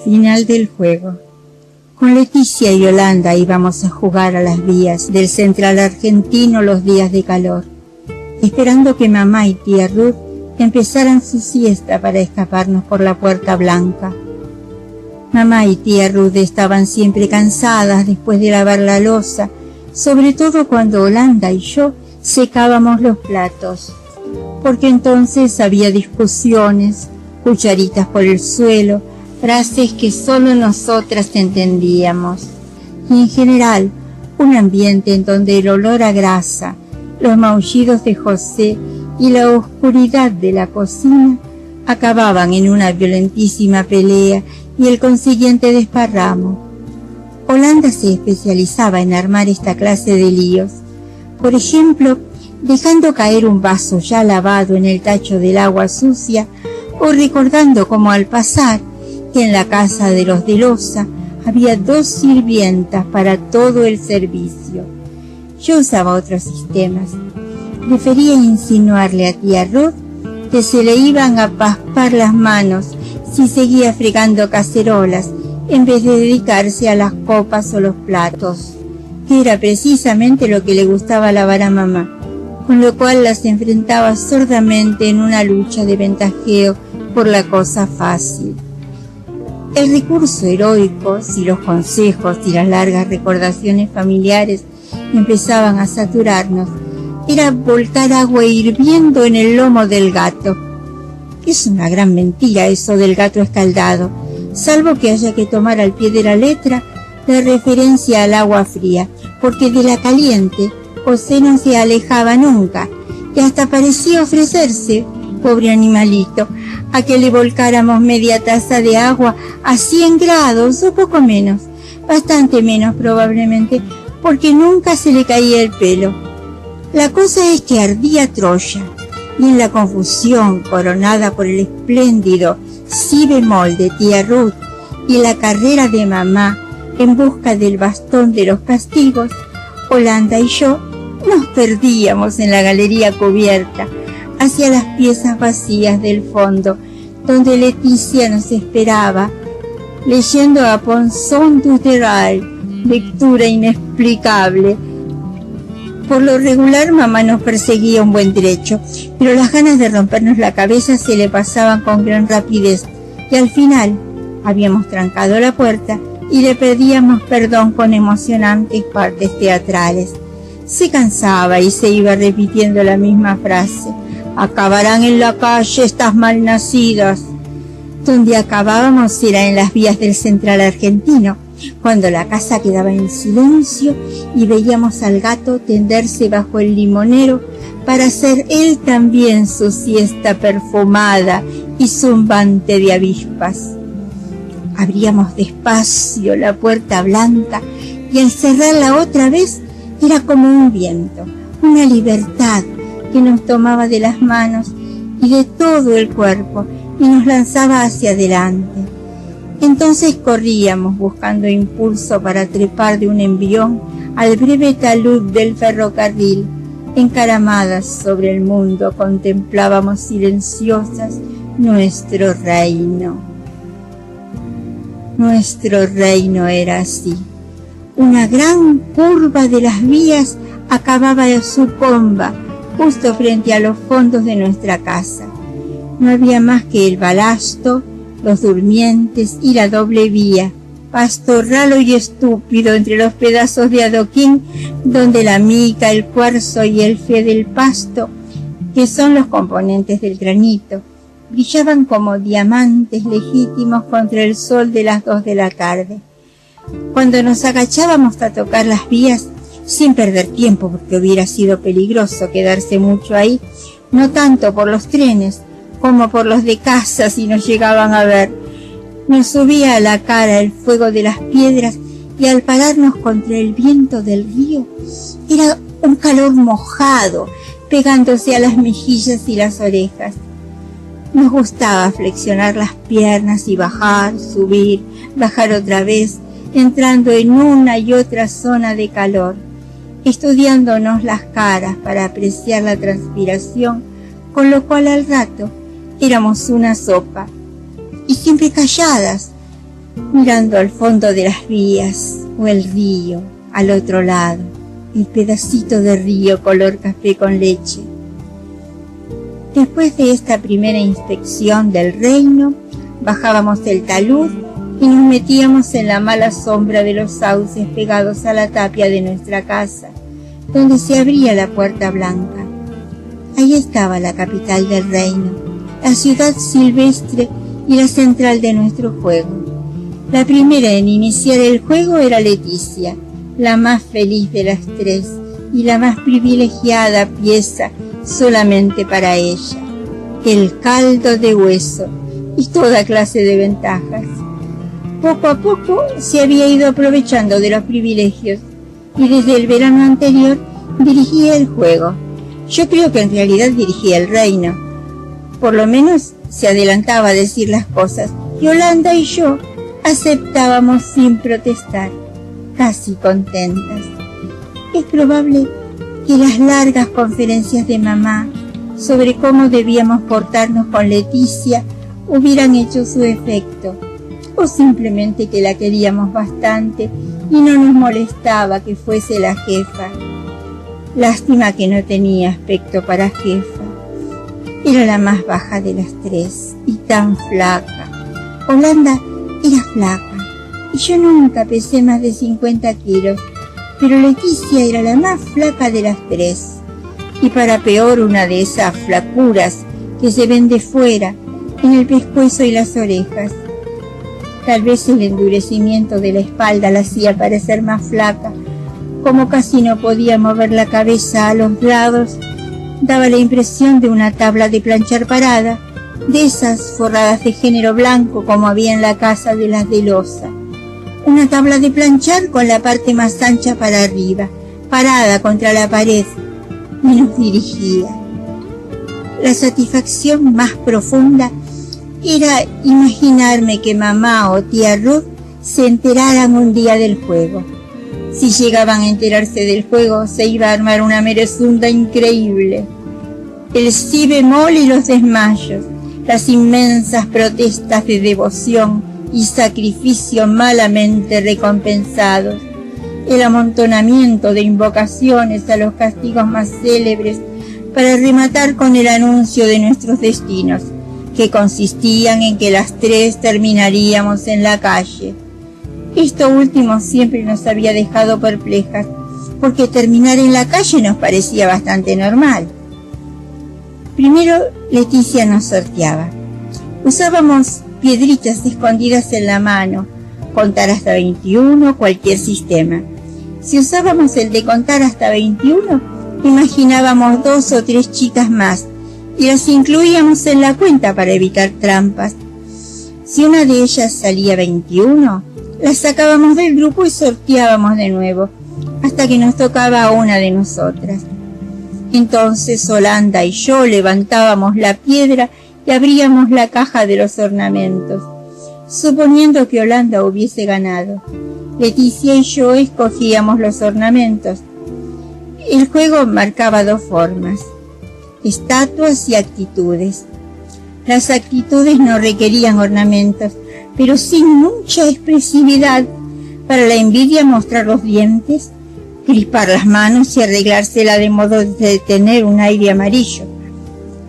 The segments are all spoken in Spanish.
Final del juego. Con Leticia y Yolanda íbamos a jugar a las vías del Central Argentino los días de calor, esperando que mamá y tía Ruth empezaran su siesta para escaparnos por la Puerta Blanca. Mamá y tía Ruth estaban siempre cansadas después de lavar la loza, sobre todo cuando Yolanda y yo secábamos los platos, porque entonces había discusiones, cucharitas por el suelo, frases que solo nosotras entendíamos, y en general un ambiente en donde el olor a grasa, los maullidos de José y la oscuridad de la cocina acababan en una violentísima pelea y el consiguiente desparramo. Yolanda se especializaba en armar esta clase de líos, por ejemplo, dejando caer un vaso ya lavado en el tacho del agua sucia, o recordando como al pasar que en la casa de los de Loza había 2 sirvientas para todo el servicio. Yo usaba otros sistemas. Prefería insinuarle a tía Ruth que se le iban a paspar las manos si seguía fregando cacerolas en vez de dedicarse a las copas o los platos, que era precisamente lo que le gustaba lavar a mamá, con lo cual las enfrentaba sordamente en una lucha de ventajeo por la cosa fácil. El recurso heroico, si los consejos y las largas recordaciones familiares empezaban a saturarnos, era volcar agua hirviendo en el lomo del gato. Es una gran mentira eso del gato escaldado, salvo que haya que tomar al pie de la letra la referencia al agua fría, porque de la caliente José no se alejaba nunca, y hasta parecía ofrecerse, pobre animalito, a que le volcáramos media taza de agua a 100 grados o poco menos, bastante menos probablemente, porque nunca se le caía el pelo. La cosa es que ardía Troya, y en la confusión coronada por el espléndido si bemol de tía Ruth y la carrera de mamá en busca del bastón de los castigos, Yolanda y yo nos perdíamos en la galería cubierta hacia las piezas vacías del fondo, donde Leticia nos esperaba, leyendo a Ponson du Terral, lectura inexplicable. Por lo regular mamá nos perseguía un buen trecho, pero las ganas de rompernos la cabeza se le pasaban con gran rapidez, y al final habíamos trancado la puerta y le pedíamos perdón con emocionantes partes teatrales. Se cansaba y se iba repitiendo la misma frase: acabarán en la calle estas malnacidas. Donde acabábamos era en las vías del Central Argentino, cuando la casa quedaba en silencio y veíamos al gato tenderse bajo el limonero para hacer él también su siesta perfumada y zumbante de avispas. Abríamos despacio la puerta blanca y al cerrarla otra vez era como un viento, una libertad que nos tomaba de las manos y de todo el cuerpo y nos lanzaba hacia adelante. Entonces corríamos buscando impulso para trepar de un envión al breve talud del ferrocarril. Encaramadas sobre el mundo contemplábamos silenciosas nuestro reino. Nuestro reino era así. Una gran curva de las vías acababa su comba justo frente a los fondos de nuestra casa. No había más que el balasto, los durmientes y la doble vía, pasto ralo y estúpido entre los pedazos de adoquín donde la mica, el cuarzo y el fe del pasto, que son los componentes del granito, brillaban como diamantes legítimos contra el sol de las 2 de la tarde. Cuando nos agachábamos a tocar las vías, sin perder tiempo porque hubiera sido peligroso quedarse mucho ahí, no tanto por los trenes como por los de casa si nos llegaban a ver, nos subía a la cara el fuego de las piedras y al pararnos contra el viento del río era un calor mojado pegándose a las mejillas y las orejas. Nos gustaba flexionar las piernas y bajar, subir, bajar otra vez, entrando en una y otra zona de calor, estudiándonos las caras para apreciar la transpiración, con lo cual al rato éramos una sopa, y siempre calladas, mirando al fondo de las vías o el río al otro lado, el pedacito de río color café con leche. Después de esta primera inspección del reino, bajábamos el talud y nos metíamos en la mala sombra de los sauces pegados a la tapia de nuestra casa, donde se abría la puerta blanca. Ahí estaba la capital del reino, la ciudad silvestre y la central de nuestro juego. La primera en iniciar el juego era Leticia, la más feliz de las tres y la más privilegiada pieza solamente para ella, el caldo de hueso y toda clase de ventajas. Poco a poco se había ido aprovechando de los privilegios y desde el verano anterior dirigía el juego. Yo creo que en realidad dirigía el reino. Por lo menos se adelantaba a decir las cosas. Yolanda y yo aceptábamos sin protestar, casi contentas. Es probable que las largas conferencias de mamá sobre cómo debíamos portarnos con Leticia hubieran hecho su efecto, o simplemente que la queríamos bastante y no nos molestaba que fuese la jefa. Lástima que no tenía aspecto para jefa. Era la más baja de las tres y tan flaca. Yolanda era flaca y yo nunca pesé más de 50 kilos, pero Leticia era la más flaca de las tres, y para peor una de esas flacuras que se ven de fuera, en el pescuezo y las orejas. Tal vez el endurecimiento de la espalda la hacía parecer más flaca. Como casi no podía mover la cabeza a los lados, daba la impresión de una tabla de planchar parada, de esas forradas de género blanco como había en la casa de las de loza. Una tabla de planchar con la parte más ancha para arriba, parada contra la pared, y nos dirigía. La satisfacción más profunda era imaginarme que mamá o tía Ruth se enteraran un día del juego. Si llegaban a enterarse del juego, se iba a armar una merezunda increíble. El si bemol y los desmayos, las inmensas protestas de devoción y sacrificio malamente recompensados, el amontonamiento de invocaciones a los castigos más célebres para rematar con el anuncio de nuestros destinos, que consistían en que las tres terminaríamos en la calle. Esto último siempre nos había dejado perplejas, porque terminar en la calle nos parecía bastante normal. Primero Leticia nos sorteaba. Usábamos piedritas escondidas en la mano, contar hasta 21, cualquier sistema. Si usábamos el de contar hasta 21, imaginábamos 2 o 3 chicas más y las incluíamos en la cuenta para evitar trampas. Si una de ellas salía 21, la sacábamos del grupo y sorteábamos de nuevo, hasta que nos tocaba a una de nosotras. Entonces Yolanda y yo levantábamos la piedra y abríamos la caja de los ornamentos, suponiendo que Yolanda hubiese ganado. Leticia y yo escogíamos los ornamentos. El juego marcaba 2 formas: estatuas y actitudes. Las actitudes no requerían ornamentos, pero sin mucha expresividad. Para la envidia, mostrar los dientes, crispar las manos y arreglársela de modo de tener un aire amarillo.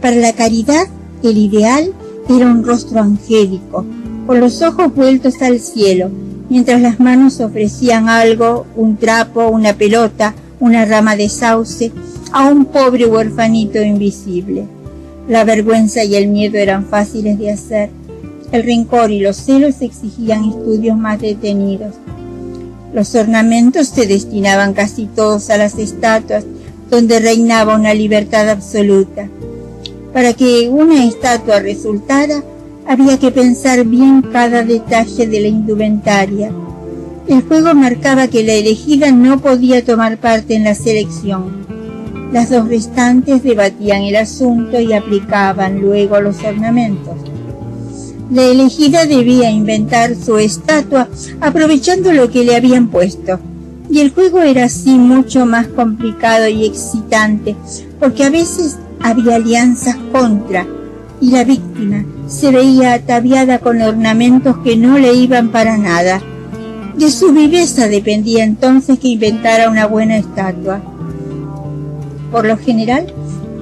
Para la caridad, el ideal era un rostro angélico, con los ojos vueltos al cielo, mientras las manos ofrecían algo, un trapo, una pelota, una rama de sauce, a un pobre huerfanito invisible. La vergüenza y el miedo eran fáciles de hacer. El rencor y los celos exigían estudios más detenidos. Los ornamentos se destinaban casi todos a las estatuas, donde reinaba una libertad absoluta. Para que una estatua resultara, había que pensar bien cada detalle de la indumentaria. El juego marcaba que la elegida no podía tomar parte en la selección. Las 2 restantes debatían el asunto y aplicaban luego los ornamentos. La elegida debía inventar su estatua aprovechando lo que le habían puesto, y el juego era así mucho más complicado y excitante, porque a veces había alianzas contra, y la víctima se veía ataviada con ornamentos que no le iban para nada. De su viveza dependía entonces que inventara una buena estatua. Por lo general,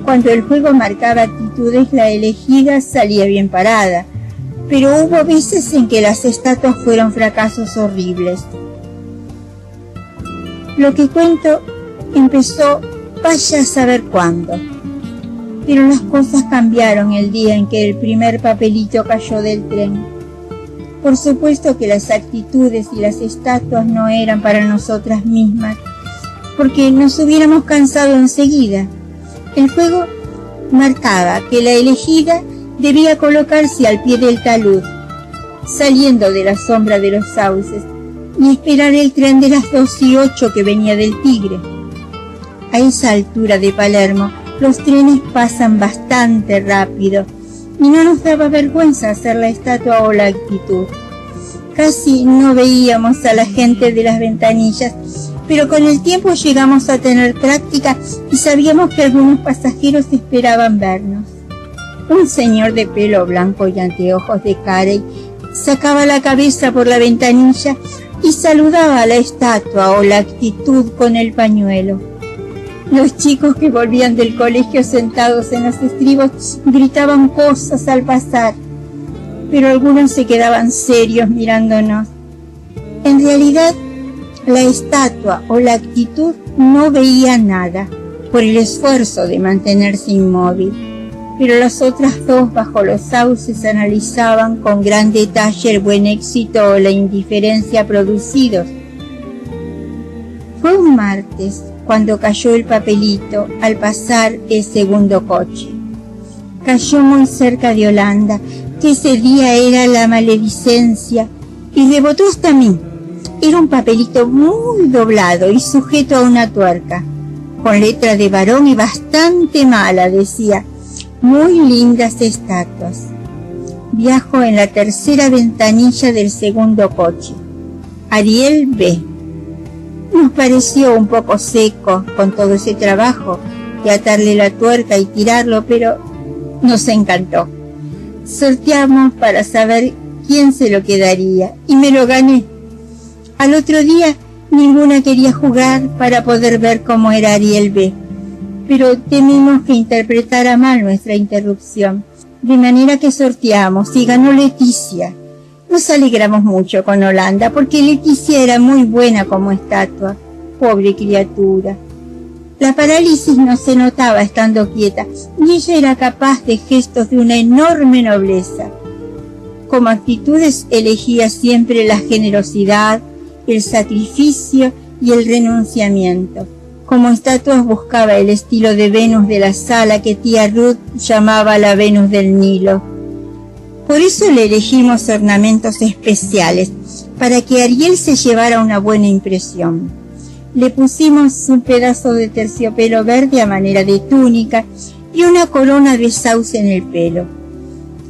cuando el juego marcaba actitudes, la elegida salía bien parada, pero hubo veces en que las estatuas fueron fracasos horribles. Lo que cuento empezó vaya a saber cuándo, pero las cosas cambiaron el día en que el primer papelito cayó del tren. Por supuesto que las actitudes y las estatuas no eran para nosotras mismas, porque nos hubiéramos cansado enseguida. El juego marcaba que la elegida debía colocarse al pie del talud, saliendo de la sombra de los sauces, y esperar el tren de las 2:08 que venía del Tigre. A esa altura de Palermo, los trenes pasan bastante rápido, y no nos daba vergüenza hacer la estatua o la actitud. Casi no veíamos a la gente de las ventanillas, pero con el tiempo llegamos a tener práctica y sabíamos que algunos pasajeros esperaban vernos. Un señor de pelo blanco y anteojos de carey sacaba la cabeza por la ventanilla y saludaba a la estatua o la actitud con el pañuelo. Los chicos que volvían del colegio sentados en los estribos gritaban cosas al pasar, pero algunos se quedaban serios mirándonos. En realidad, la estatua o la actitud no veía nada por el esfuerzo de mantenerse inmóvil, pero las otras dos bajo los sauces analizaban con gran detalle el buen éxito o la indiferencia producidos. Fue un martes cuando cayó el papelito al pasar el segundo coche. Cayó muy cerca de Holanda, que ese día era la maledicencia, y rebotó hasta mí. Era un papelito muy doblado y sujeto a una tuerca, con letra de varón y bastante mala, decía: muy lindas estatuas. Viajo en la tercera ventanilla del segundo coche. Ariel B. Nos pareció un poco seco con todo ese trabajo de atarle la tuerca y tirarlo, pero nos encantó. Sorteamos para saber quién se lo quedaría y me lo gané. Al otro día ninguna quería jugar para poder ver cómo era Ariel B, pero temimos que interpretara mal nuestra interrupción, de manera que sorteamos y ganó Leticia. Nos alegramos mucho con Holanda porque Leticia era muy buena como estatua, pobre criatura. La parálisis no se notaba estando quieta y ella era capaz de gestos de una enorme nobleza. Como actitudes elegía siempre la generosidad, el sacrificio y el renunciamiento. Como estatuas buscaba el estilo de Venus de la Sala que tía Ruth llamaba la Venus del Nilo. Por eso le elegimos ornamentos especiales, para que Ariel se llevara una buena impresión. Le pusimos un pedazo de terciopelo verde a manera de túnica y una corona de sauce en el pelo.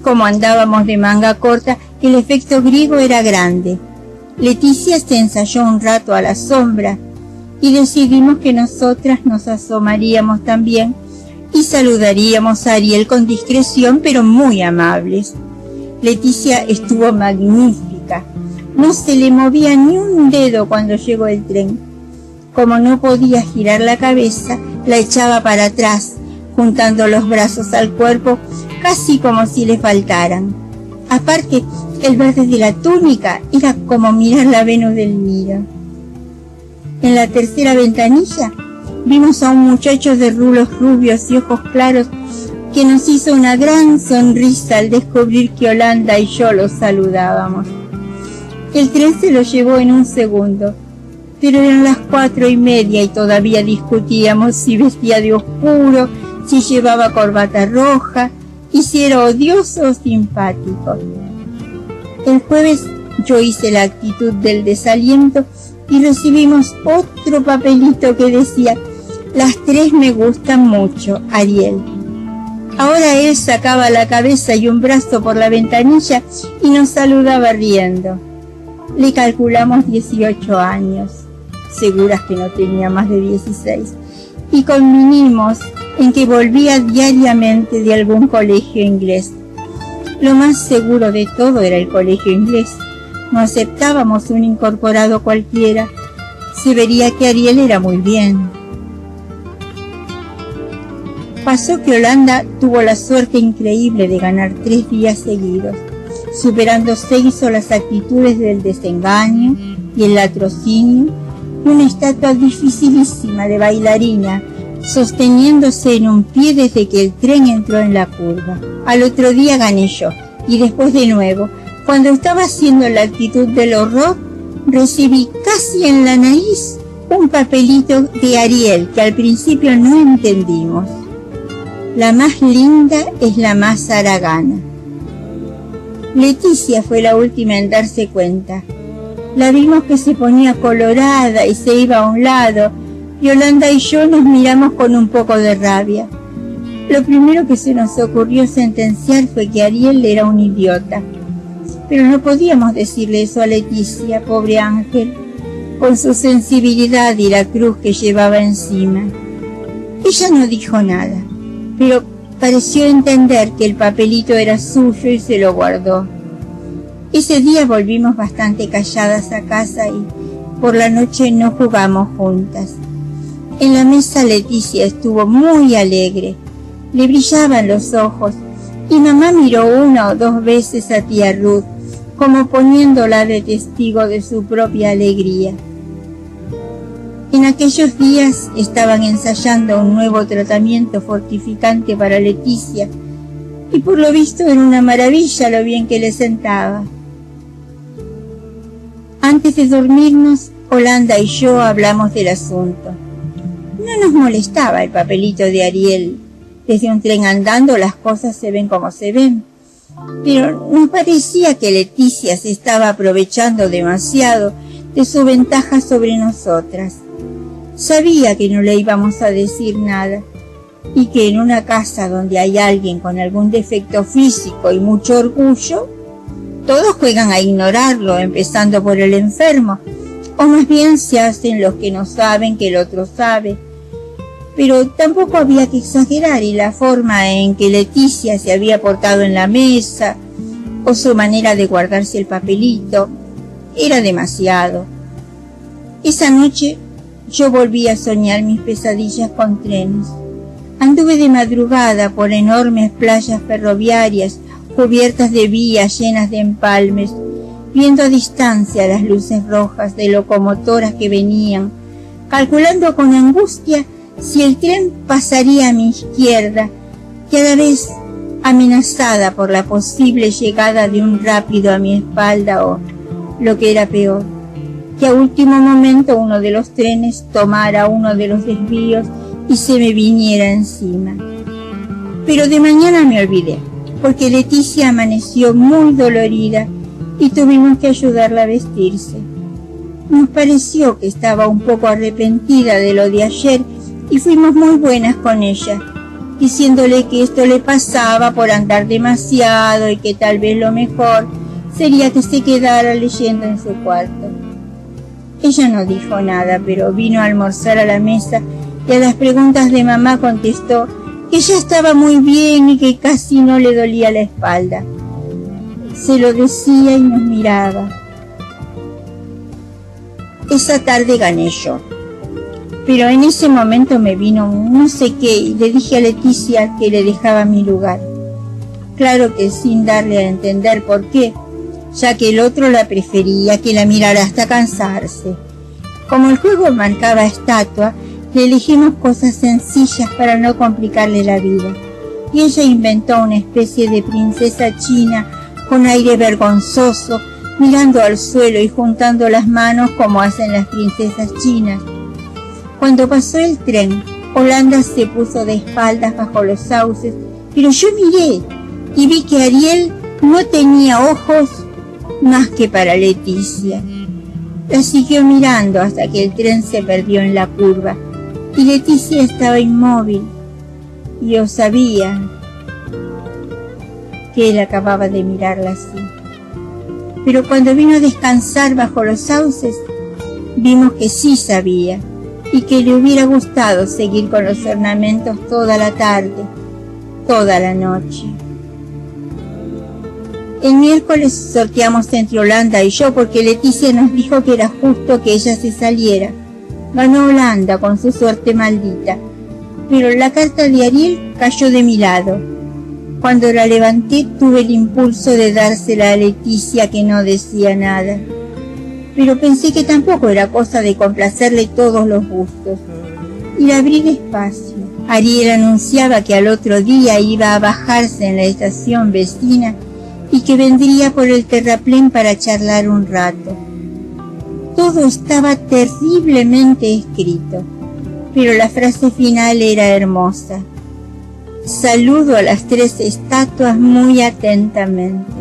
Como andábamos de manga corta, el efecto griego era grande. Leticia se ensayó un rato a la sombra y decidimos que nosotras nos asomaríamos también y saludaríamos a Ariel con discreción pero muy amables. Leticia estuvo magnífica, no se le movía ni un dedo cuando llegó el tren. Como no podía girar la cabeza, la echaba para atrás, juntando los brazos al cuerpo, casi como si le faltaran. Aparte, el verde de la túnica era como mirar la Venus del Nilo. En la tercera ventanilla vimos a un muchacho de rulos rubios y ojos claros que nos hizo una gran sonrisa al descubrir que Holanda y yo lo saludábamos. El tren se lo llevó en un segundo, pero eran las 4:30 y todavía discutíamos si vestía de oscuro, si llevaba corbata roja y si era odioso o simpático. El jueves yo hice la actitud del desaliento y recibimos otro papelito que decía: las tres me gustan mucho, Ariel. Ahora él sacaba la cabeza y un brazo por la ventanilla y nos saludaba riendo. Le calculamos 18 años, seguras que no tenía más de 16, y convinimos en que volvía diariamente de algún colegio inglés. Lo más seguro de todo era el colegio inglés. No aceptábamos un incorporado cualquiera. Se vería que Ariel era muy bien. Pasó que Holanda tuvo la suerte increíble de ganar 3 días seguidos, superando 6 solas actitudes del desengaño y el latrocinio, y una estatua dificilísima de bailarina, sosteniéndose en un pie desde que el tren entró en la curva. Al otro día gané yo, y después de nuevo. Cuando estaba haciendo la actitud del horror, recibí casi en la nariz un papelito de Ariel que al principio no entendimos. La más linda es la más haragana. Leticia fue la última en darse cuenta. La vimos que se ponía colorada y se iba a un lado, y Holanda y yo nos miramos con un poco de rabia. Lo primero que se nos ocurrió sentenciar fue que Ariel era un idiota. Pero no podíamos decirle eso a Leticia, pobre ángel, con su sensibilidad y la cruz que llevaba encima. Ella no dijo nada, pero pareció entender que el papelito era suyo y se lo guardó. Ese día volvimos bastante calladas a casa y por la noche no jugamos juntas. En la mesa Leticia estuvo muy alegre, le brillaban los ojos y mamá miró 1 o 2 veces a tía Ruth, como poniéndola de testigo de su propia alegría. En aquellos días estaban ensayando un nuevo tratamiento fortificante para Leticia, y por lo visto era una maravilla lo bien que le sentaba. Antes de dormirnos, Holanda y yo hablamos del asunto. No nos molestaba el papelito de Ariel. Desde un tren andando las cosas se ven como se ven. Pero nos parecía que Leticia se estaba aprovechando demasiado de su ventaja sobre nosotras. Sabía que no le íbamos a decir nada, y que en una casa donde hay alguien con algún defecto físico y mucho orgullo, todos juegan a ignorarlo, empezando por el enfermo, o más bien se hacen los que no saben que el otro sabe. Pero tampoco había que exagerar, y la forma en que Leticia se había portado en la mesa, o su manera de guardarse el papelito, era demasiado. Esa noche yo volví a soñar mis pesadillas con trenes. Anduve de madrugada por enormes playas ferroviarias cubiertas de vías llenas de empalmes, viendo a distancia las luces rojas de locomotoras que venían, calculando con angustia si el tren pasaría a mi izquierda, y a la vez amenazada por la posible llegada de un rápido a mi espalda o, lo que era peor, que a último momento uno de los trenes tomara uno de los desvíos y se me viniera encima. Pero de mañana me olvidé, porque Leticia amaneció muy dolorida y tuvimos que ayudarla a vestirse. Nos pareció que estaba un poco arrepentida de lo de ayer y fuimos muy buenas con ella, diciéndole que esto le pasaba por andar demasiado y que tal vez lo mejor sería que se quedara leyendo en su cuarto. Ella no dijo nada, pero vino a almorzar a la mesa y a las preguntas de mamá contestó que ya estaba muy bien y que casi no le dolía la espalda. Se lo decía y nos miraba. Esa tarde gané yo, pero en ese momento me vino no sé qué y le dije a Leticia que le dejaba mi lugar. Claro que sin darle a entender por qué, ya que el otro la prefería que la mirara hasta cansarse. Como el juego marcaba estatua, le elegimos cosas sencillas para no complicarle la vida, y ella inventó una especie de princesa china con aire vergonzoso, mirando al suelo y juntando las manos como hacen las princesas chinas. Cuando pasó el tren, Holanda se puso de espaldas bajo los sauces, pero yo miré y vi que Ariel no tenía ojos más que para Leticia. La siguió mirando hasta que el tren se perdió en la curva y Leticia estaba inmóvil. Yo sabía que él acababa de mirarla así. Pero cuando vino a descansar bajo los sauces, vimos que sí sabía y que le hubiera gustado seguir con los ornamentos toda la tarde, toda la noche. El miércoles sorteamos entre Holanda y yo porque Leticia nos dijo que era justo que ella se saliera. Ganó Holanda con su suerte maldita, pero la carta de Ariel cayó de mi lado. Cuando la levanté tuve el impulso de dársela a Leticia, que no decía nada, pero pensé que tampoco era cosa de complacerle todos los gustos, y la abrí despacio. Ariel anunciaba que al otro día iba a bajarse en la estación vecina y que vendría por el terraplén para charlar un rato. Todo estaba terriblemente escrito, pero la frase final era hermosa. Saludo a las 3 estatuas muy atentamente.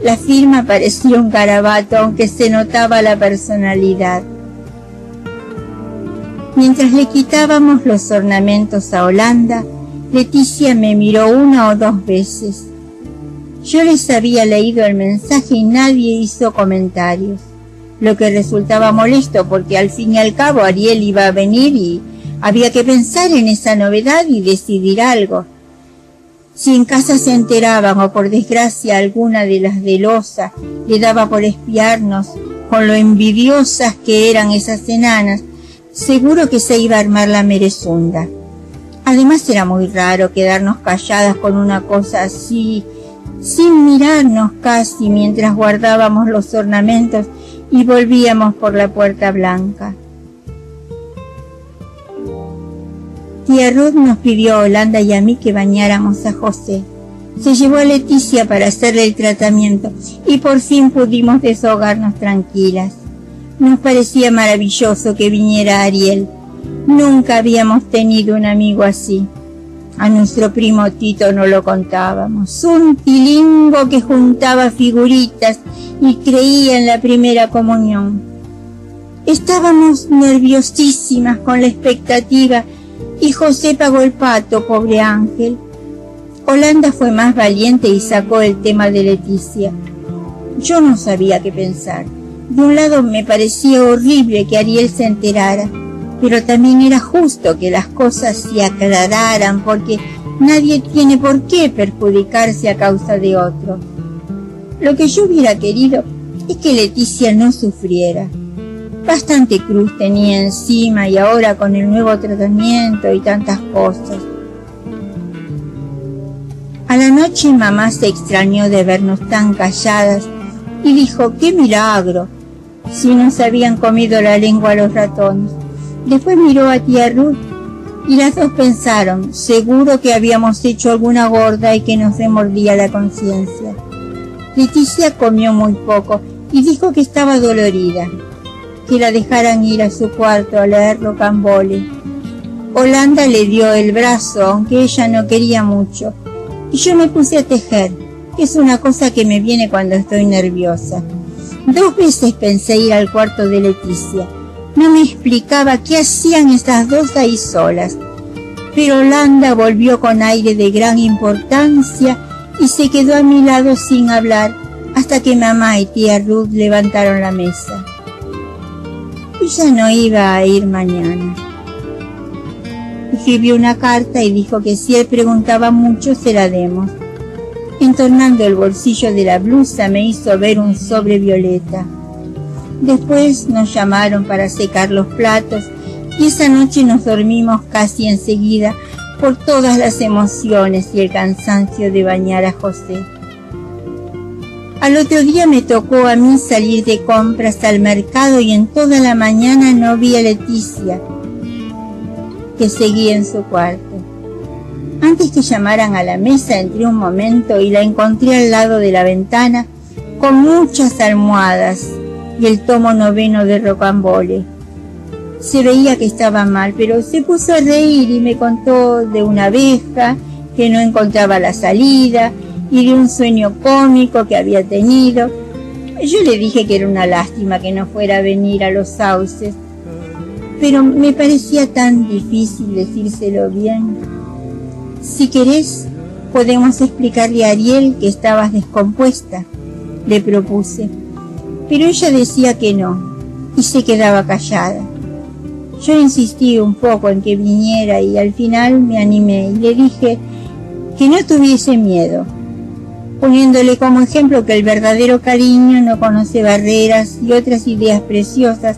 La firma parecía un garabato, aunque se notaba la personalidad. Mientras le quitábamos los ornamentos a Holanda, Leticia me miró 1 o 2 veces. Yo les había leído el mensaje y nadie hizo comentarios, lo que resultaba molesto porque al fin y al cabo Ariel iba a venir y había que pensar en esa novedad y decidir algo. Si en casa se enteraban o por desgracia alguna de las de Loza le daba por espiarnos, con lo envidiosas que eran esas enanas, seguro que se iba a armar la merezunda. Además era muy raro quedarnos calladas con una cosa así, sin mirarnos casi, mientras guardábamos los ornamentos y volvíamos por la puerta blanca. Tía Ruth nos pidió a Holanda y a mí que bañáramos a José. Se llevó a Leticia para hacerle el tratamiento y por fin pudimos desahogarnos tranquilas. Nos parecía maravilloso que viniera Ariel. Nunca habíamos tenido un amigo así. A nuestro primo Tito no lo contábamos. Un tilingo que juntaba figuritas y creía en la primera comunión. Estábamos nerviosísimas con la expectativa y José pagó el pato, pobre ángel. Holanda fue más valiente y sacó el tema de Leticia. Yo no sabía qué pensar. De un lado me parecía horrible que Ariel se enterara, pero también era justo que las cosas se aclararan porque nadie tiene por qué perjudicarse a causa de otro. Lo que yo hubiera querido es que Leticia no sufriera. Bastante cruz tenía encima y ahora con el nuevo tratamiento y tantas cosas. A la noche mamá se extrañó de vernos tan calladas y dijo, ¡qué milagro! Si nos habían comido la lengua los ratones. Después miró a tía Ruth y las dos pensaron, seguro que habíamos hecho alguna gorda y que nos remordía la conciencia. Leticia comió muy poco y dijo que estaba dolorida, que la dejaran ir a su cuarto a leer Rocambole. Holanda le dio el brazo, aunque ella no quería mucho, y yo me puse a tejer, que es una cosa que me viene cuando estoy nerviosa. 2 veces pensé ir al cuarto de Leticia. No me explicaba qué hacían estas dos ahí solas, pero Holanda volvió con aire de gran importancia y se quedó a mi lado sin hablar hasta que mamá y tía Ruth levantaron la mesa. Ella no iba a ir mañana. Escribió una carta y dijo que si él preguntaba mucho se la demos. Entornando el bolsillo de la blusa me hizo ver un sobre violeta. Después nos llamaron para secar los platos y esa noche nos dormimos casi enseguida por todas las emociones y el cansancio de bañar a José. Al otro día me tocó a mí salir de compras al mercado y en toda la mañana no vi a Leticia, que seguía en su cuarto. Antes que llamaran a la mesa entré un momento y la encontré al lado de la ventana con muchas almohadas y el tomo 9 de Rocambole. Se veía que estaba mal, pero se puso a reír y me contó de una abeja que no encontraba la salida y de un sueño cómico que había tenido. Yo le dije que era una lástima que no fuera a venir a Los Sauces, pero me parecía tan difícil decírselo bien. Si querés, podemos explicarle a Ariel que estabas descompuesta, le propuse, pero ella decía que no y se quedaba callada. Yo insistí un poco en que viniera y al final me animé y le dije que no tuviese miedo, poniéndole como ejemplo que el verdadero cariño no conoce barreras y otras ideas preciosas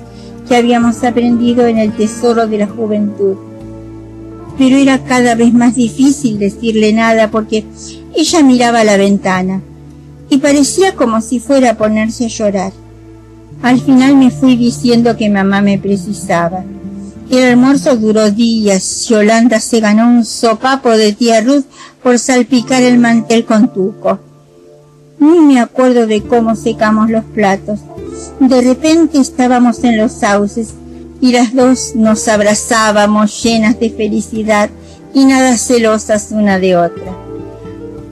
que habíamos aprendido en el tesoro de la juventud. Pero era cada vez más difícil decirle nada porque ella miraba a la ventana y parecía como si fuera a ponerse a llorar. Al final me fui diciendo que mamá me precisaba. El almuerzo duró días y Yolanda se ganó un sopapo de tía Ruth por salpicar el mantel con tuco. Ni me acuerdo de cómo secamos los platos. De repente estábamos en los sauces y las dos nos abrazábamos llenas de felicidad y nada celosas una de otra.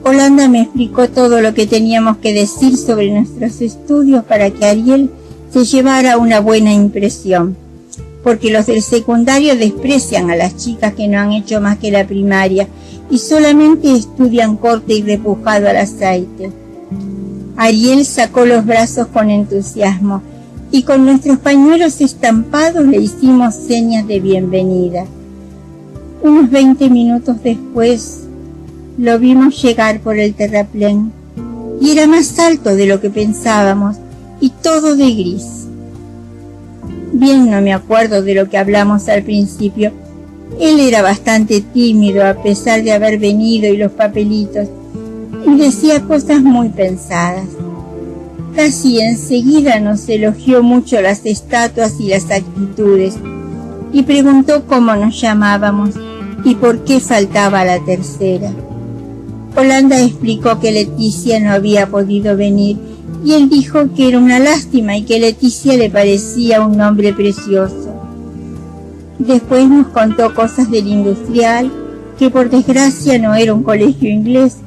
Yolanda me explicó todo lo que teníamos que decir sobre nuestros estudios para que Ariel se llevara una buena impresión, porque los del secundario desprecian a las chicas que no han hecho más que la primaria y solamente estudian corte y repujado al aceite. Ariel sacó los brazos con entusiasmo y con nuestros pañuelos estampados le hicimos señas de bienvenida. Unos 20 minutos después lo vimos llegar por el terraplén y era más alto de lo que pensábamos y todo de gris. Bien no me acuerdo de lo que hablamos al principio. Él era bastante tímido a pesar de haber venido y los papelitos, y decía cosas muy pensadas. Casi enseguida nos elogió mucho las estatuas y las actitudes, y preguntó cómo nos llamábamos y por qué faltaba la tercera. Yolanda explicó que Leticia no había podido venir, y él dijo que era una lástima y que Leticia le parecía un nombre precioso. Después nos contó cosas del industrial, que por desgracia no era un colegio inglés,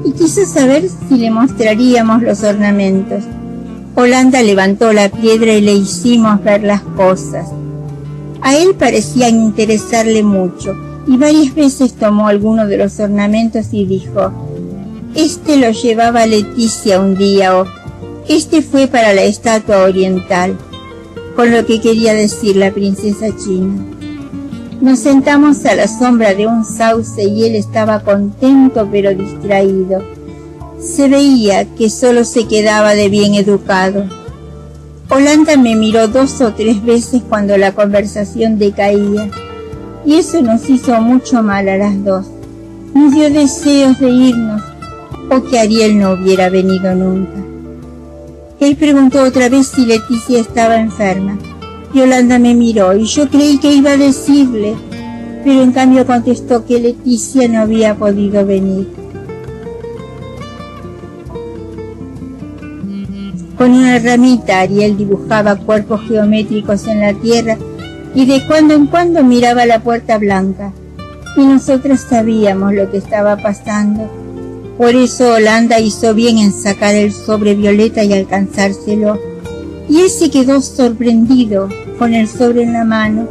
y quiso saber si le mostraríamos los ornamentos. Yolanda levantó la piedra y le hicimos ver las cosas. A él parecían interesarle mucho, y varias veces tomó alguno de los ornamentos y dijo: «Este lo llevaba Leticia un día», o «Este fue para la estatua oriental», con lo que quería decir la princesa china. Nos sentamos a la sombra de un sauce y él estaba contento pero distraído. Se veía que solo se quedaba de bien educado. Yolanda me miró 2 o 3 veces cuando la conversación decaía, y eso nos hizo mucho mal a las dos. Nos dio deseos de irnos, o que Ariel no hubiera venido nunca. Él preguntó otra vez si Leticia estaba enferma. Yolanda me miró y yo creí que iba a decirle, pero en cambio contestó que Leticia no había podido venir. Con una ramita Ariel dibujaba cuerpos geométricos en la tierra y de cuando en cuando miraba la puerta blanca, y nosotras sabíamos lo que estaba pasando. Por eso Yolanda hizo bien en sacar el sobre violeta y alcanzárselo, y él se quedó sorprendido con el sobre en la mano.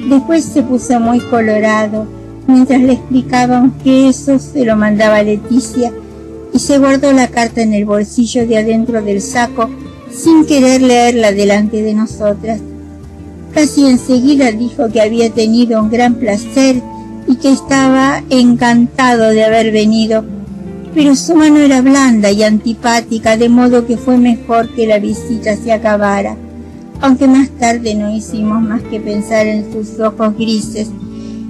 Después se puso muy colorado mientras le explicábamos que eso se lo mandaba Leticia, y se guardó la carta en el bolsillo de adentro del saco sin querer leerla delante de nosotras. Casi enseguida dijo que había tenido un gran placer y que estaba encantado de haber venido, pero su mano era blanda y antipática, de modo que fue mejor que la visita se acabara, aunque más tarde no hicimos más que pensar en sus ojos grises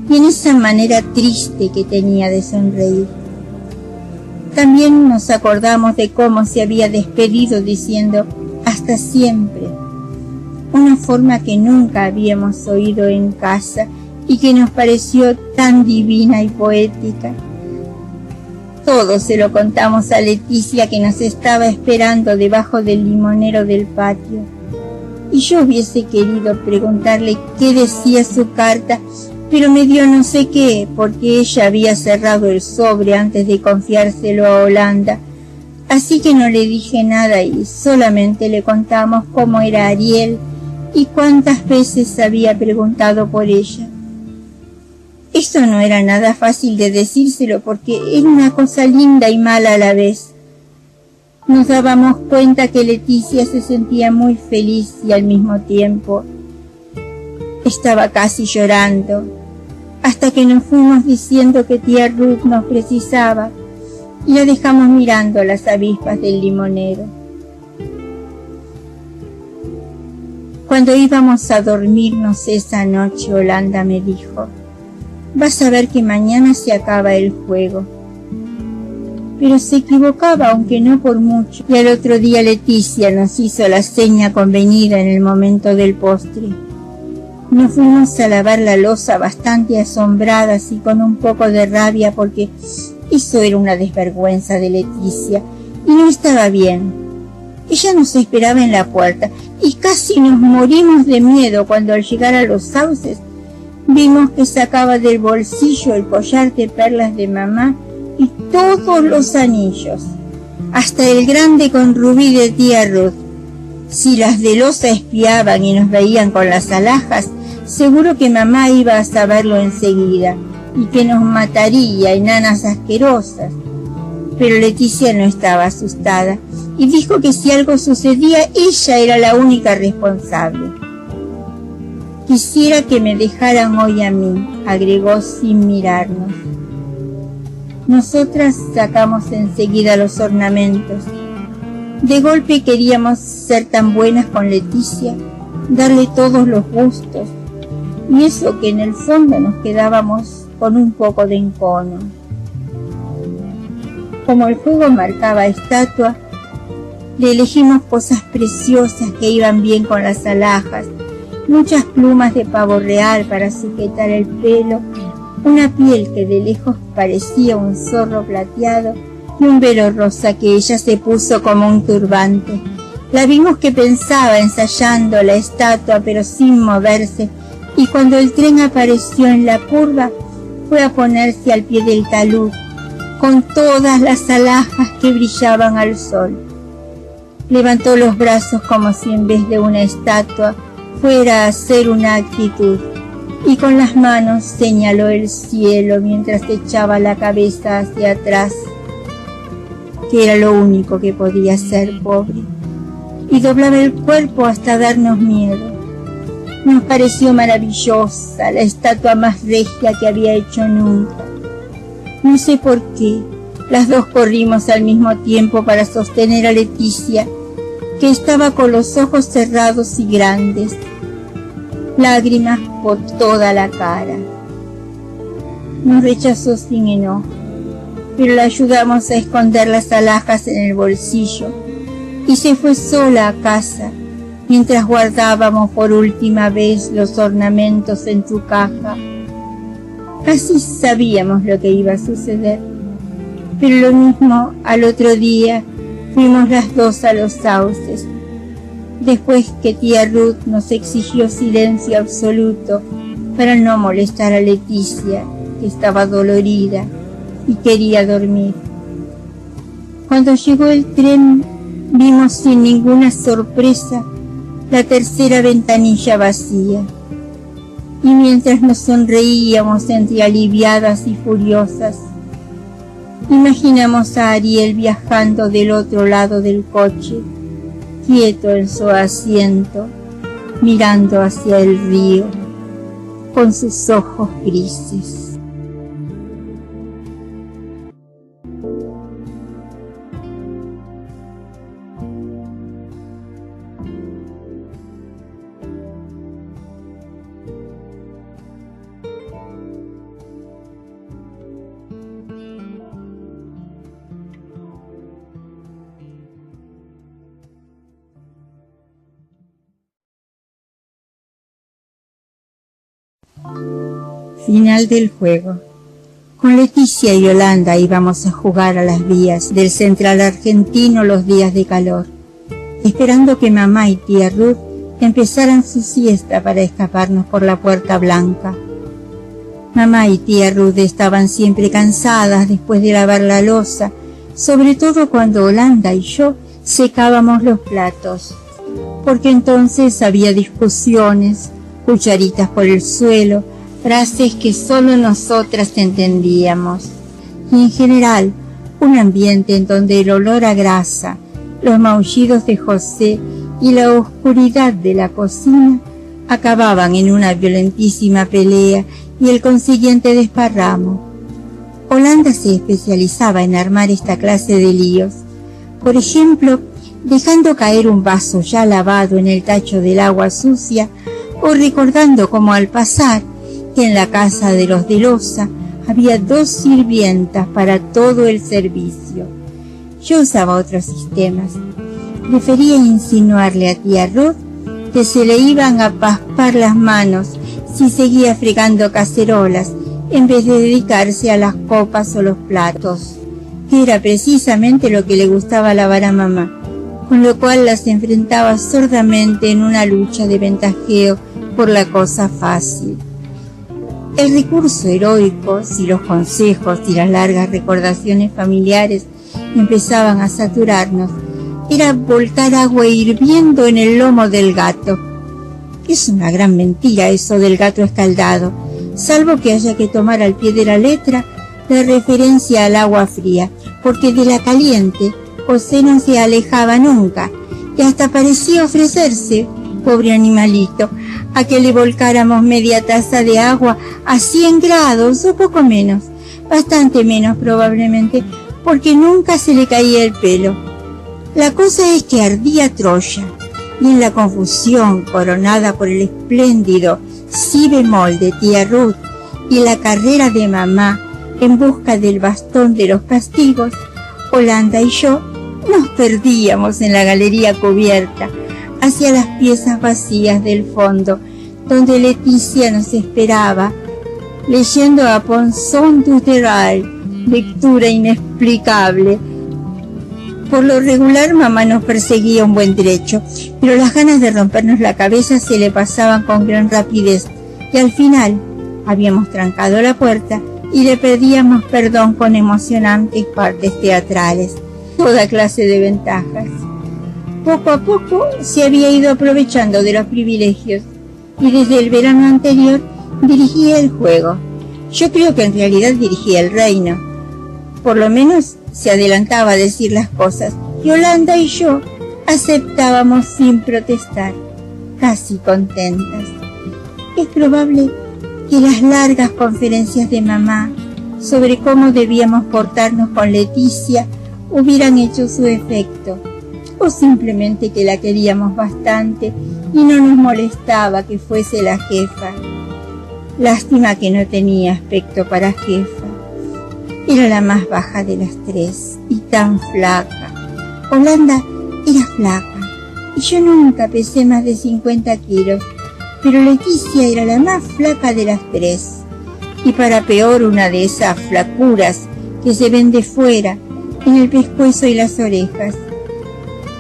y en esa manera triste que tenía de sonreír. También nos acordamos de cómo se había despedido diciendo «hasta siempre», una forma que nunca habíamos oído en casa y que nos pareció tan divina y poética. Todo se lo contamos a Leticia, que nos estaba esperando debajo del limonero del patio. Y yo hubiese querido preguntarle qué decía su carta, pero me dio no sé qué, porque ella había cerrado el sobre antes de confiárselo a Yolanda. Así que no le dije nada y solamente le contamos cómo era Ariel y cuántas veces había preguntado por ella. Eso no era nada fácil de decírselo porque era una cosa linda y mala a la vez. Nos dábamos cuenta que Leticia se sentía muy feliz y al mismo tiempo estaba casi llorando, hasta que nos fuimos diciendo que tía Ruth nos precisaba y la dejamos mirando a las avispas del limonero. Cuando íbamos a dormirnos esa noche, Yolanda me dijo: vas a ver que mañana se acaba el juego. Pero se equivocaba, aunque no por mucho, y al otro día Leticia nos hizo la seña convenida en el momento del postre. Nos fuimos a lavar la loza bastante asombradas y con un poco de rabia, porque eso era una desvergüenza de Leticia y no estaba bien. Ella nos esperaba en la puerta y casi nos morimos de miedo cuando al llegar a los sauces vimos que sacaba del bolsillo el collar de perlas de mamá y todos los anillos, hasta el grande con rubí de tía Ruth. Si las de loza espiaban y nos veían con las alhajas, seguro que mamá iba a saberlo enseguida y que nos mataría, enanas asquerosas. Pero Leticia no estaba asustada y dijo que si algo sucedía, ella era la única responsable. Quisiera que me dejaran hoy a mí, agregó sin mirarnos. Nosotras sacamos enseguida los ornamentos. De golpe queríamos ser tan buenas con Leticia, darle todos los gustos, y eso que en el fondo nos quedábamos con un poco de encono. Como el juego marcaba estatua, le elegimos cosas preciosas que iban bien con las alhajas, muchas plumas de pavo real para sujetar el pelo, una piel que de lejos parecía un zorro plateado y un velo rosa que ella se puso como un turbante. La vimos que pensaba ensayando la estatua pero sin moverse, y cuando el tren apareció en la curva fue a ponerse al pie del talud con todas las alhajas que brillaban al sol. Levantó los brazos como si en vez de una estatua fuera a hacer una actitud, y con las manos señaló el cielo mientras echaba la cabeza hacia atrás, que era lo único que podía hacer, pobre, y doblaba el cuerpo hasta darnos miedo. Nos pareció maravillosa, la estatua más regia que había hecho nunca. No sé por qué, las dos corrimos al mismo tiempo para sostener a Leticia, que estaba con los ojos cerrados y grandes, lágrimas por toda la cara. Nos rechazó sin enojo, pero la ayudamos a esconder las alhajas en el bolsillo y se fue sola a casa, mientras guardábamos por última vez los ornamentos en su caja. Casi sabíamos lo que iba a suceder, pero lo mismo al otro día fuimos las dos a los sauces, después que tía Ruth nos exigió silencio absoluto para no molestar a Leticia, que estaba dolorida y quería dormir. Cuando llegó el tren, vimos sin ninguna sorpresa la tercera ventanilla vacía, y mientras nos sonreíamos entre aliviadas y furiosas, imaginamos a Ariel viajando del otro lado del coche, quieto en su asiento, mirando hacia el río, con sus ojos grises. Final del juego. Con Leticia y Yolanda íbamos a jugar a las vías del Central Argentino los días de calor, esperando que mamá y tía Ruth empezaran su siesta para escaparnos por la Puerta Blanca. Mamá y tía Ruth estaban siempre cansadas después de lavar la loza, sobre todo cuando Yolanda y yo secábamos los platos, porque entonces había discusiones, cucharitas por el suelo, frases que solo nosotras entendíamos, y en general un ambiente en donde el olor a grasa, los maullidos de José y la oscuridad de la cocina acababan en una violentísima pelea y el consiguiente desparramo. Holanda se especializaba en armar esta clase de líos. Por ejemplo, dejando caer un vaso ya lavado en el tacho del agua sucia, o recordando como al pasar que en la casa de los de Loza había 2 sirvientas para todo el servicio. Yo usaba otros sistemas. Prefería insinuarle a tía Ruth que se le iban a paspar las manos si seguía fregando cacerolas en vez de dedicarse a las copas o los platos, que era precisamente lo que le gustaba lavar a mamá, con lo cual las enfrentaba sordamente en una lucha de ventajeo por la cosa fácil. El recurso heroico, si los consejos y las largas recordaciones familiares empezaban a saturarnos, era volcar agua hirviendo en el lomo del gato. Es una gran mentira eso del gato escaldado, salvo que haya que tomar al pie de la letra la referencia al agua fría, porque de la caliente José no se alejaba nunca, y hasta parecía ofrecerse, pobre animalito, a que le volcáramos media taza de agua a 100 grados o poco menos, bastante menos probablemente, porque nunca se le caía el pelo. La cosa es que ardía Troya, y en la confusión coronada por el espléndido si bemol de tía Ruth y la carrera de mamá en busca del bastón de los castigos, Holanda y yo nos perdíamos en la galería cubierta hacia las piezas vacías del fondo, donde Leticia nos esperaba, leyendo a Ponson du Terral, lectura inexplicable. Por lo regular mamá nos perseguía un buen trecho, pero las ganas de rompernos la cabeza se le pasaban con gran rapidez, y al final habíamos trancado la puerta y le pedíamos perdón con emocionantes partes teatrales, toda clase de ventajas. Poco a poco se había ido aprovechando de los privilegios, y desde el verano anterior dirigía el juego. Yo creo que en realidad dirigía el reino. Por lo menos se adelantaba a decir las cosas, y Holanda y yo aceptábamos sin protestar, casi contentas. Es probable que las largas conferencias de mamá sobre cómo debíamos portarnos con Leticia hubieran hecho su efecto, o simplemente que la queríamos bastante y no nos molestaba que fuese la jefa. Lástima que no tenía aspecto para jefa. Era la más baja de las 3 y tan flaca. Holanda era flaca y yo nunca pesé más de 50 kilos, pero Leticia era la más flaca de las 3, y para peor una de esas flacuras que se ven de fuera, en el pescuezo y las orejas.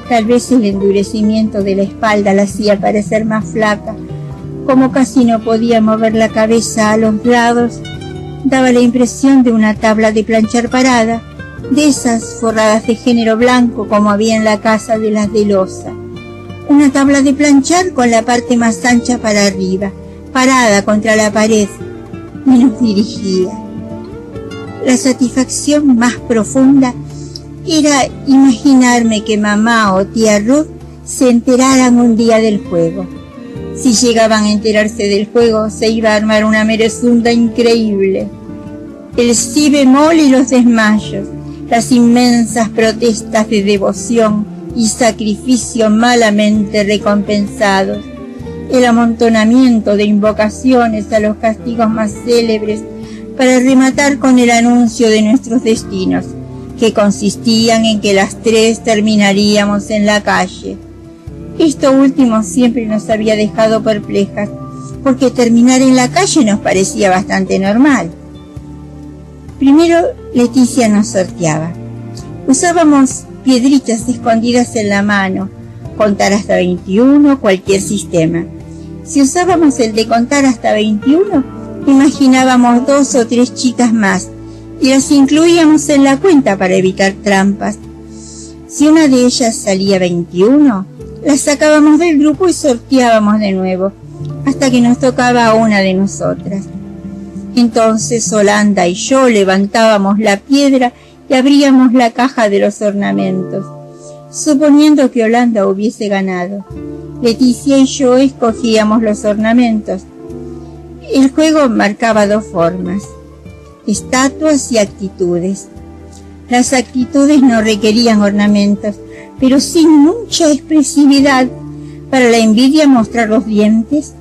Tal vez el endurecimiento de la espalda la hacía parecer más flaca. Como casi no podía mover la cabeza a los lados, daba la impresión de una tabla de planchar parada, de esas forradas de género blanco como había en la casa de las de Loza. Una tabla de planchar con la parte más ancha para arriba, parada contra la pared, y nos dirigía. La satisfacción más profunda era imaginarme que mamá o tía Ruth se enteraran un día del juego. Si llegaban a enterarse del juego, se iba a armar una merezunda increíble. El si bemol y los desmayos, las inmensas protestas de devoción y sacrificio malamente recompensados, el amontonamiento de invocaciones a los castigos más célebres para rematar con el anuncio de nuestros destinos, que consistían en que las 3 terminaríamos en la calle. Esto último siempre nos había dejado perplejas, porque terminar en la calle nos parecía bastante normal. Primero Leticia nos sorteaba. Usábamos piedritas escondidas en la mano, contar hasta 21, cualquier sistema. Si usábamos el de contar hasta 21, imaginábamos 2 o 3 chicas más, y las incluíamos en la cuenta para evitar trampas. Si una de ellas salía 21, la sacábamos del grupo y sorteábamos de nuevo, hasta que nos tocaba a una de nosotras. Entonces Holanda y yo levantábamos la piedra y abríamos la caja de los ornamentos, suponiendo que Holanda hubiese ganado. Leticia y yo escogíamos los ornamentos. El juego marcaba 2 formas. estatuas y actitudes. Las actitudes no requerían ornamentos, pero sin mucha expresividad. Para la envidia, mostrar los dientes,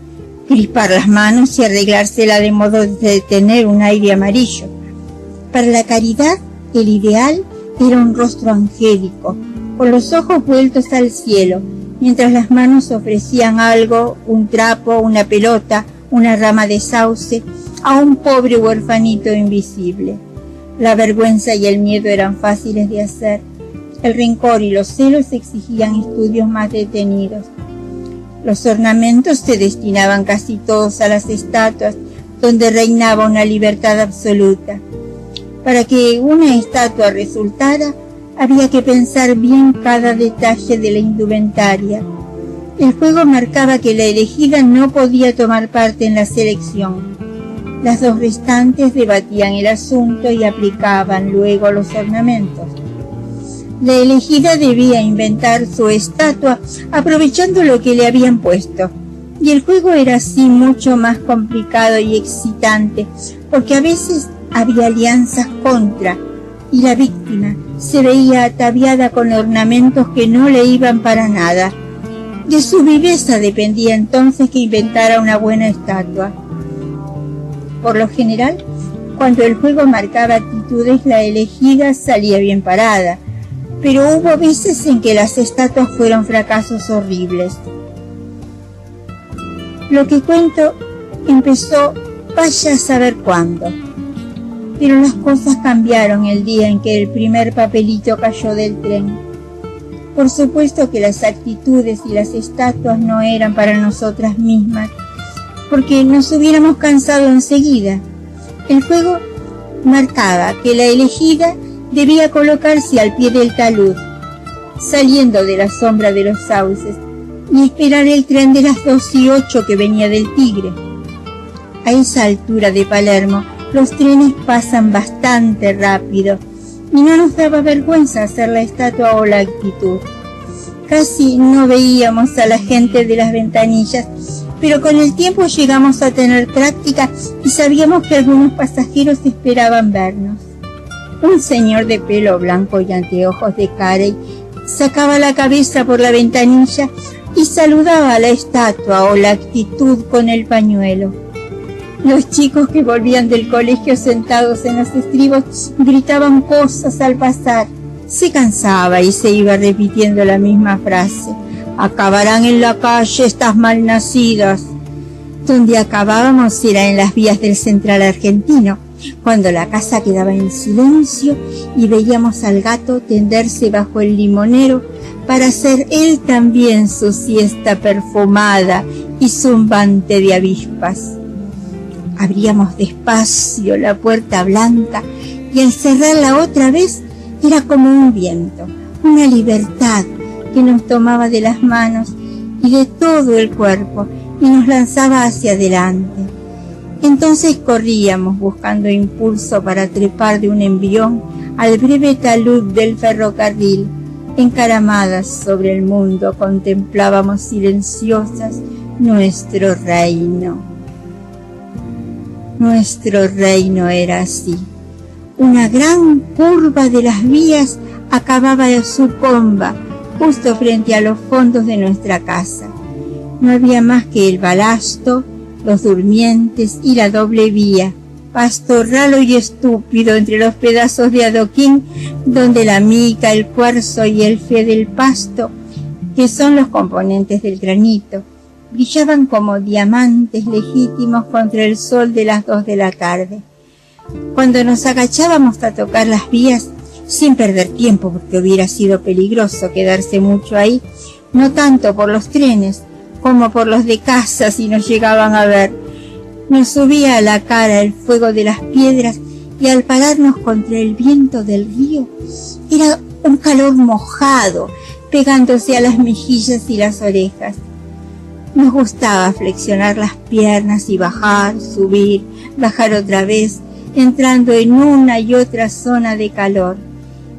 crispar las manos y arreglársela de modo de tener un aire amarillo. Para la caridad, el ideal era un rostro angélico, con los ojos vueltos al cielo, mientras las manos ofrecían algo, un trapo, una pelota, una rama de sauce, a un pobre huerfanito invisible. La vergüenza y el miedo eran fáciles de hacer. El rencor y los celos exigían estudios más detenidos. Los ornamentos se destinaban casi todos a las estatuas, donde reinaba una libertad absoluta. Para que una estatua resultara, había que pensar bien cada detalle de la indumentaria. El juego marcaba que la elegida no podía tomar parte en la selección. Las dos restantes debatían el asunto y aplicaban luego los ornamentos. La elegida debía inventar su estatua aprovechando lo que le habían puesto. Y el juego era así mucho más complicado y excitante, porque a veces había alianzas contra, y la víctima se veía ataviada con ornamentos que no le iban para nada. De su viveza dependía entonces que inventara una buena estatua. Por lo general, cuando el juego marcaba actitudes, la elegida salía bien parada, pero hubo veces en que las estatuas fueron fracasos horribles. Lo que cuento empezó vaya a saber cuándo, pero las cosas cambiaron el día en que el primer papelito cayó del tren. Por supuesto que las actitudes y las estatuas no eran para nosotras mismas, porque nos hubiéramos cansado enseguida. El juego marcaba que la elegida debía colocarse al pie del talud, saliendo de la sombra de los sauces, y esperar el tren de las 2:08 que venía del Tigre. A esa altura de Palermo, los trenes pasan bastante rápido, y no nos daba vergüenza hacer la estatua o la actitud. Casi no veíamos a la gente de las ventanillas, pero con el tiempo llegamos a tener práctica y sabíamos que algunos pasajeros esperaban vernos. Un señor de pelo blanco y anteojos de carey sacaba la cabeza por la ventanilla y saludaba a la estatua o la actitud con el pañuelo. Los chicos que volvían del colegio sentados en los estribos gritaban cosas al pasar. Se cansaba y se iba repitiendo la misma frase: acabarán en la calle estas malnacidas. Donde acabábamos era en las vías del Central Argentino, cuando la casa quedaba en silencio y veíamos al gato tenderse bajo el limonero para hacer él también su siesta perfumada y zumbante de avispas. Abríamos despacio la puerta blanca y al cerrarla otra vez era como un viento, una libertad que nos tomaba de las manos y de todo el cuerpo y nos lanzaba hacia adelante. Entonces corríamos buscando impulso para trepar de un envión al breve talud del ferrocarril. Encaramadas sobre el mundo contemplábamos silenciosas nuestro reino. Nuestro reino era así. Una gran curva de las vías acababa de su comba, justo frente a los fondos de nuestra casa. No había más que el balasto, los durmientes y la doble vía, pasto ralo y estúpido entre los pedazos de adoquín, donde la mica, el cuarzo y el fe del pasto, que son los componentes del granito, brillaban como diamantes legítimos contra el sol de las 2 de la tarde. Cuando nos agachábamos a tocar las vías, sin perder tiempo porque hubiera sido peligroso quedarse mucho ahí, no tanto por los trenes como por los de casa si nos llegaban a ver, nos subía a la cara el fuego de las piedras y al pararnos contra el viento del río era un calor mojado pegándose a las mejillas y las orejas. Nos gustaba flexionar las piernas y bajar, subir, bajar otra vez, entrando en una y otra zona de calor,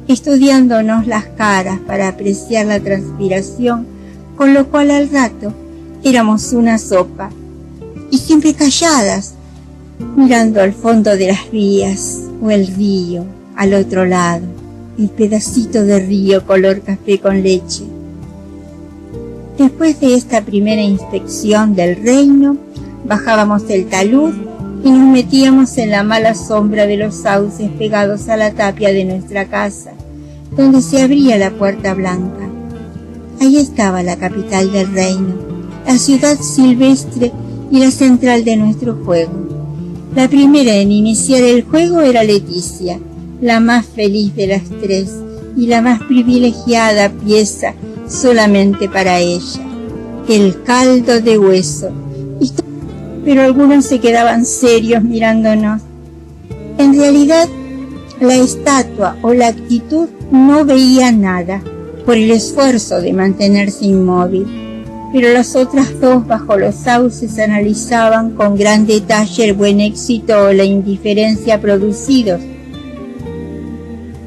estudiándonos las caras para apreciar la transpiración, con lo cual al rato éramos una sopa, y siempre calladas, mirando al fondo de las vías o el río al otro lado, el pedacito de río color café con leche. Después de esta primera inspección del reino, bajábamos el talud y nos metíamos en la mala sombra de los sauces pegados a la tapia de nuestra casa, donde se abría la puerta blanca. Ahí estaba la capital del reino, la ciudad silvestre y la central de nuestro juego. La primera en iniciar el juego era Leticia, la más feliz de las tres y la más privilegiada pieza solamente para ella, el caldo de hueso. Pero algunos se quedaban serios mirándonos. En realidad, la estatua o la actitud no veía nada por el esfuerzo de mantenerse inmóvil, pero las otras dos bajo los sauces analizaban con gran detalle el buen éxito o la indiferencia producidos.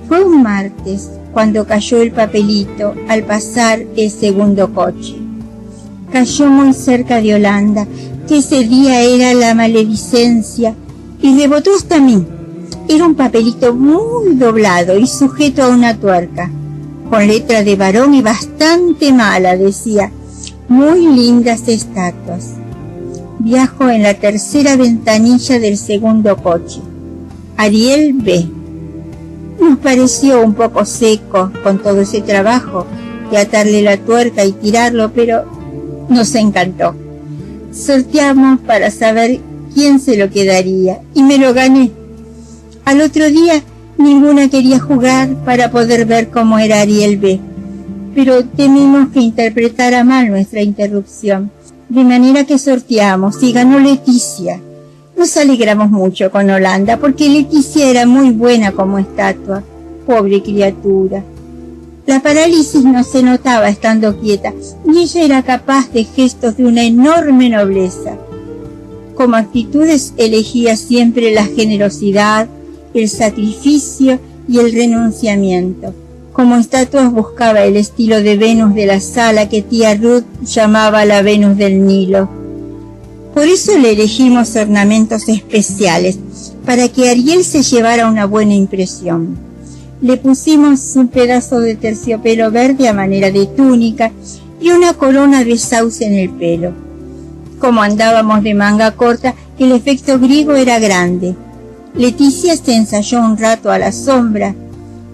Fue un martes cuando cayó el papelito al pasar el segundo coche. Cayó muy cerca de Yolanda, que ese día era la maledicencia, y rebotó hasta mí. Era un papelito muy doblado y sujeto a una tuerca, con letra de varón y bastante mala, decía: muy lindas estatuas. Viajo en la tercera ventanilla del segundo coche. Ariel B. Nos pareció un poco seco con todo ese trabajo de atarle la tuerca y tirarlo, pero nos encantó. Sorteamos para saber quién se lo quedaría y me lo gané. Al otro día ninguna quería jugar para poder ver cómo era Ariel B, pero temimos que interpretara mal nuestra interrupción, de manera que sorteamos y ganó Leticia. Nos alegramos mucho con Yolanda porque Leticia era muy buena como estatua, pobre criatura. La parálisis no se notaba estando quieta y ella era capaz de gestos de una enorme nobleza. Como actitudes elegía siempre la generosidad, el sacrificio y el renunciamiento. Como estatuas buscaba el estilo de Venus de la Sala que tía Ruth llamaba la Venus del Nilo. Por eso le elegimos ornamentos especiales, para que Ariel se llevara una buena impresión. Le pusimos un pedazo de terciopelo verde a manera de túnica y una corona de sauce en el pelo. Como andábamos de manga corta, el efecto griego era grande. Leticia se ensayó un rato a la sombra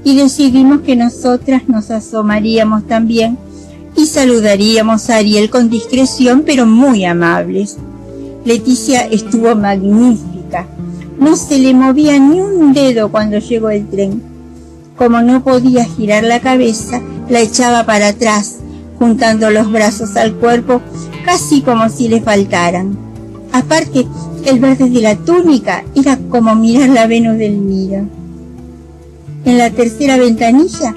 y decidimos que nosotras nos asomaríamos también y saludaríamos a Ariel con discreción pero muy amables. Leticia estuvo magnífica. No se le movía ni un dedo cuando llegó el tren. Como no podía girar la cabeza, la echaba para atrás, juntando los brazos al cuerpo, casi como si le faltaran. Aparte, el verde de la túnica era como mirar la Venus del Nilo. En la tercera ventanilla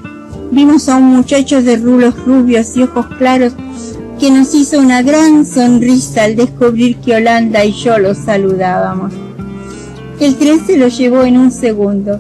vimos a un muchacho de rulos rubios y ojos claros que nos hizo una gran sonrisa al descubrir que Yolanda y yo lo saludábamos. El tren se lo llevó en un segundo.